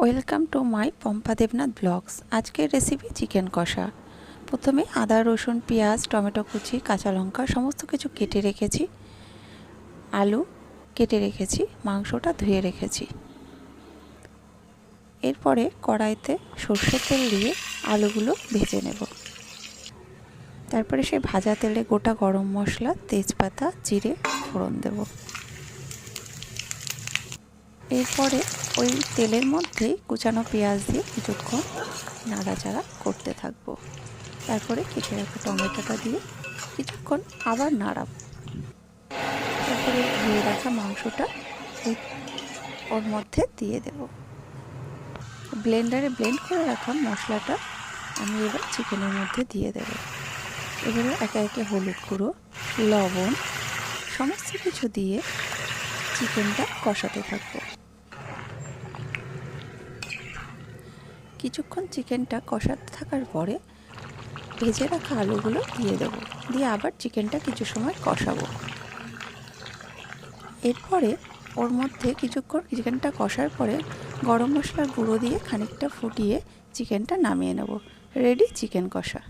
Welcome to my Pampa Debnath blogs. আজকের recipe chicken kosha. প্রথমে আদা রসুন পেঁয়াজ টমেটো কুচি কাঁচা লঙ্কা সমস্ত কিছু কেটে রেখেছি, আলু কেটে রেখেছি, মাংসটা ধুয়ে রেখেছি। এরপরে কড়াইতে সর্ষের তেল দিয়ে আলুগুলো ভেজে নেব। তারপরে সেই ভাজা তেলে গোটা গরম মশলা তেজপাতা জিরে ফোড়ন দেব। এরপরে ওই তেলের মধ্যেই কুচানো পেঁয়াজ দিয়ে কিছুক্ষণ নাড়াচাড়া করতে থাকবো। তারপরে কেটে রাখা টমেটোটা দিয়ে কিছুক্ষণ আবার নাড়াবো। তারপরে ধুয়ে রাখা মাংসটা ওর মধ্যে দিয়ে দেব। ব্লেন্ডারে ব্লেন্ড করে রাখা মশলাটা আমি এবার চিকেনের মধ্যে দিয়ে দেব। এবারে একে একে হলুদ গুঁড়ো লবণ সমস্ত কিছু দিয়ে চিকেনটা কষাতে থাকবো। কিছুক্ষণ চিকেনটা কষাতে থাকার পরে ভেজে রাখা আলুগুলো দিয়ে দেবো, দিয়ে আবার চিকেনটা কিছু সময় কষাবো। এরপরে ওর মধ্যে কিছুক্ষণ চিকেনটা কষার পরে গরম মশলার গুঁড়ো দিয়ে খানিকটা ফুটিয়ে চিকেনটা নামিয়ে নেব। রেডি চিকেন কষা।